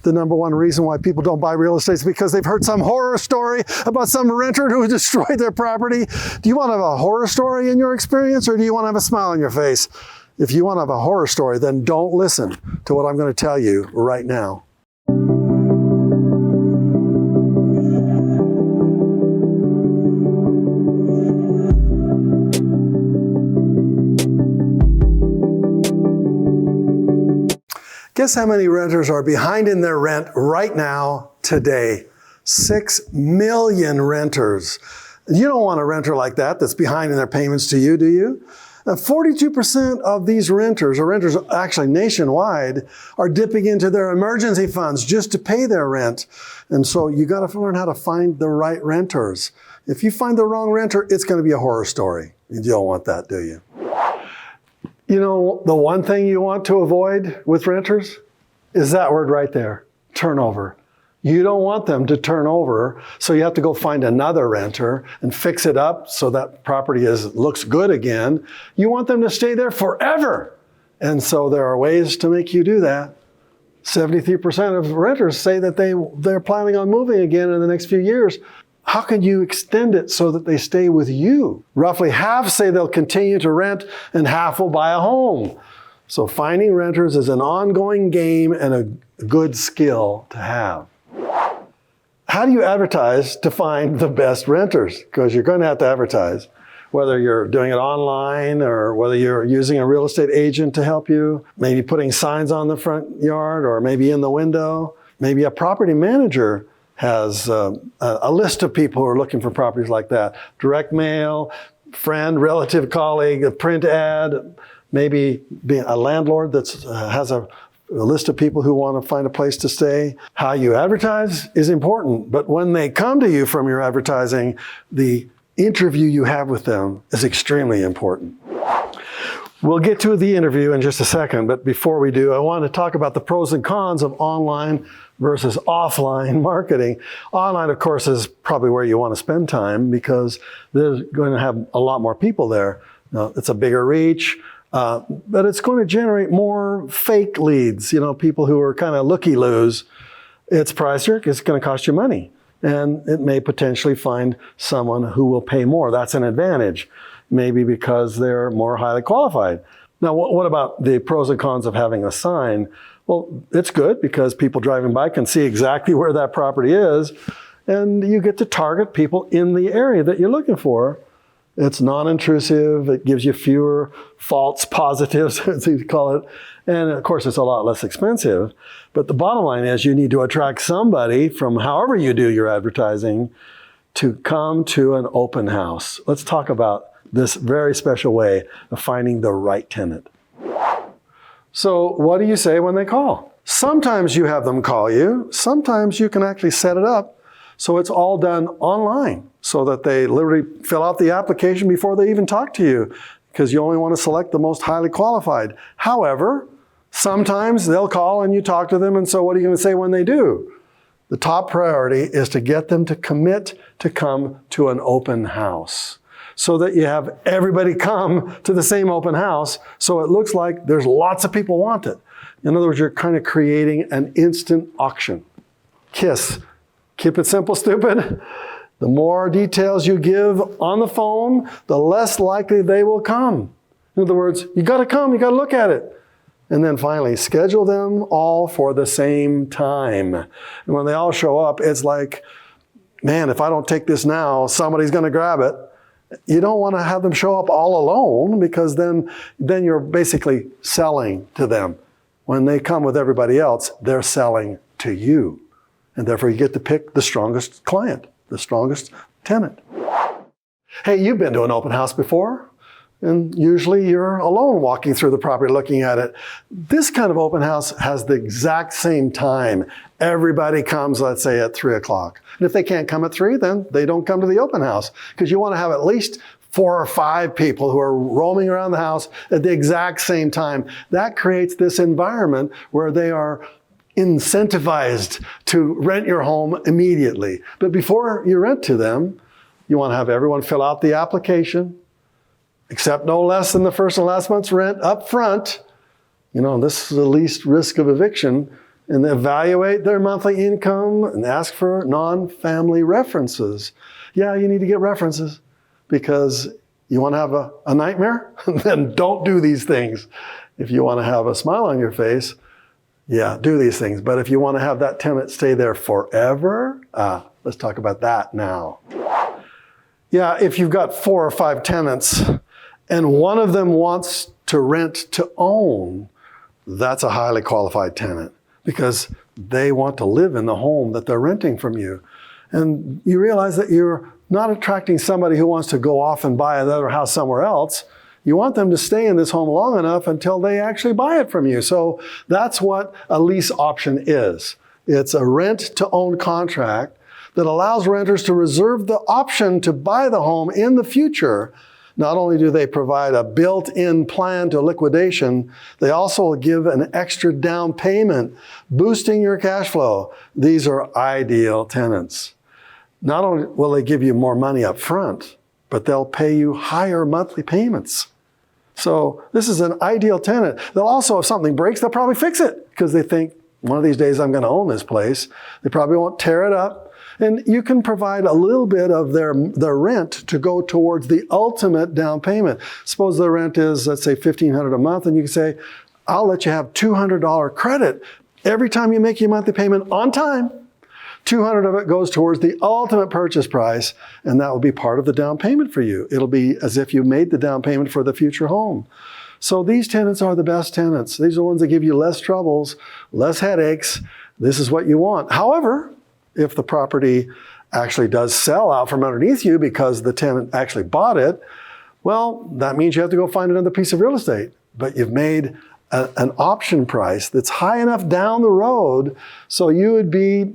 the number one reason why people don't buy real estate is because they've heard some horror story about some renter who destroyed their property. Do you want to have a horror story in your experience, or do you want to have a smile on your face? If you want to have a horror story, then don't listen to what I'm going to tell you right now. Guess how many renters are behind in their rent right now, today? 6 million renters. You don't want a renter like that that's behind in their payments to you, do you? Now, 42% of these renters, or renters actually nationwide, are dipping into their emergency funds just to pay their rent. And so you got to learn how to find the right renters. If you find the wrong renter, it's going to be a horror story. You don't want that, do you? You know, the one thing you want to avoid with renters is that word right there, turnover. You don't want them to turn over, so you have to go find another renter and fix it up so that property looks good again. You want them to stay there forever. And so there are ways to make you do that. 73% of renters say that they're planning on moving again in the next few years. How can you extend it so that they stay with you? Roughly half say they'll continue to rent and half will buy a home. So finding renters is an ongoing game and a good skill to have. How do you advertise to find the best renters? Because you're going to have to advertise, whether you're doing it online or whether you're using a real estate agent to help you, maybe putting signs on the front yard or maybe in the window. Maybe a property manager has a list of people who are looking for properties like that. Direct mail, friend, relative, colleague, a print ad, maybe being a landlord that has a list of people who want to find a place to stay. How you advertise is important, but when they come to you from your advertising, the interview you have with them is extremely important. We'll get to the interview in just a second, but before we do, I want to talk about the pros and cons of online versus offline marketing. Online, of course, is probably where you want to spend time because there's going to have a lot more people there. It's a bigger reach, but it's going to generate more fake leads, people who are kind of looky-loos. It's pricier, it's going to cost you money, and it may potentially find someone who will pay more. That's an advantage, maybe because they're more highly qualified. Now, what about the pros and cons of having a sign? Well, it's good because people driving by can see exactly where that property is, and you get to target people in the area that you're looking for. It's non-intrusive. It gives you fewer false positives, as you call it. And of course, it's a lot less expensive. But the bottom line is you need to attract somebody from however you do your advertising to come to an open house. Let's talk about this very special way of finding the right tenant. So what do you say when they call? Sometimes you have them call you. Sometimes you can actually set it up so it's all done online so that they literally fill out the application before they even talk to you because you only want to select the most highly qualified. However, sometimes they'll call and you talk to them, and so what are you going to say when they do? The top priority is to get them to commit to come to an open house, so that you have everybody come to the same open house so it looks like there's lots of people want it. In other words, you're kind of creating an instant auction. KISS. Keep it simple, stupid. The more details you give on the phone, the less likely they will come. In other words, you got to come, you got to look at it. And then finally, schedule them all for the same time. And when they all show up, it's like, man, if I don't take this now, somebody's going to grab it. You don't want to have them show up all alone because then you're basically selling to them. When they come with everybody else, they're selling to you. And therefore you get to pick the strongest client, the strongest tenant. Hey, you've been to an open house before, and usually you're alone walking through the property looking at it. This kind of open house has the exact same time. Everybody comes, let's say, at 3 o'clock. And if they can't come at 3, then they don't come to the open house because you want to have at least 4 or 5 people who are roaming around the house at the exact same time. That creates this environment where they are incentivized to rent your home immediately. But before you rent to them, you want to have everyone fill out the application, accept no less than the first and last month's rent up front. This is the least risk of eviction and evaluate their monthly income and ask for non-family references. Yeah, you need to get references because you want to have a nightmare? Then don't do these things. If you want to have a smile on your face, yeah, do these things. But if you want to have that tenant stay there forever, let's talk about that now. Yeah, if you've got 4 or 5 tenants and one of them wants to rent to own, that's a highly qualified tenant because they want to live in the home that they're renting from you. And you realize that you're not attracting somebody who wants to go off and buy another house somewhere else. You want them to stay in this home long enough until they actually buy it from you. So that's what a lease option is. It's a rent-to-own contract that allows renters to reserve the option to buy the home in the future. Not only do they provide a built-in plan to liquidation, they also give an extra down payment, boosting your cash flow. These are ideal tenants. Not only will they give you more money up front, but they'll pay you higher monthly payments. So this is an ideal tenant. They'll also, if something breaks, they'll probably fix it because they think, one of these days I'm going to own this place. They probably won't tear it up. And you can provide a little bit of their rent to go towards the ultimate down payment. Suppose the rent is, let's say, $1,500 a month, and you can say, I'll let you have $200 credit every time you make your monthly payment on time. $200 of it goes towards the ultimate purchase price, and that will be part of the down payment for you. It'll be as if you made the down payment for the future home. So these tenants are the best tenants. These are the ones that give you less troubles, less headaches. This is what you want. However, if the property actually does sell out from underneath you because the tenant actually bought it, well, that means you have to go find another piece of real estate. But you've made an option price that's high enough down the road so you would be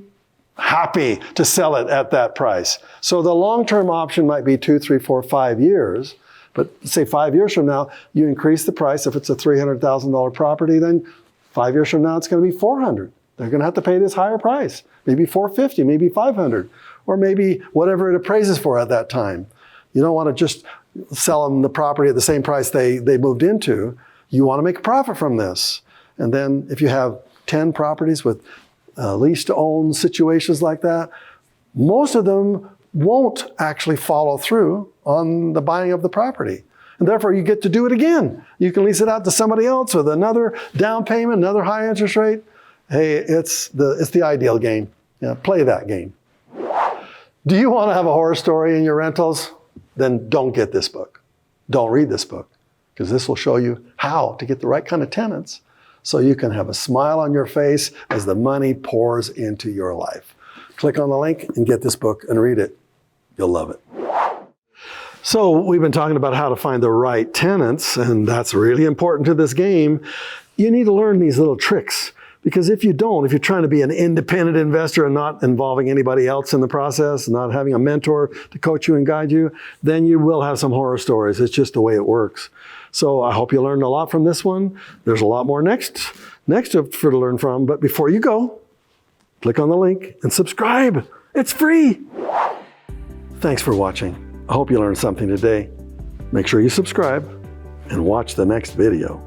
happy to sell it at that price. So the long-term option might be 2, 3, 4, 5 years. But say 5 years from now, you increase the price. If it's a $300,000 property, then 5 years from now, it's going to be $400,000. They're going to have to pay this higher price, maybe $450,000, maybe $500,000, or maybe whatever it appraises for at that time. You don't want to just sell them the property at the same price they moved into. You want to make a profit from this. And then if you have 10 properties with lease-to-own situations like that, most of them won't actually follow through on the buying of the property. And therefore, you get to do it again. You can lease it out to somebody else with another down payment, another high interest rate. Hey, it's the ideal game. Yeah, play that game. Do you want to have a horror story in your rentals? Then don't get this book. Don't read this book, because this will show you how to get the right kind of tenants so you can have a smile on your face as the money pours into your life. Click on the link and get this book and read it. You'll love it. So we've been talking about how to find the right tenants, and that's really important to this game. You need to learn these little tricks. Because if you don't, if you're trying to be an independent investor and not involving anybody else in the process, not having a mentor to coach you and guide you, then you will have some horror stories. It's just the way it works. So I hope you learned a lot from this one. There's a lot more next to learn from. But before you go, click on the link and subscribe. It's free. Thanks for watching. I hope you learned something today. Make sure you subscribe and watch the next video.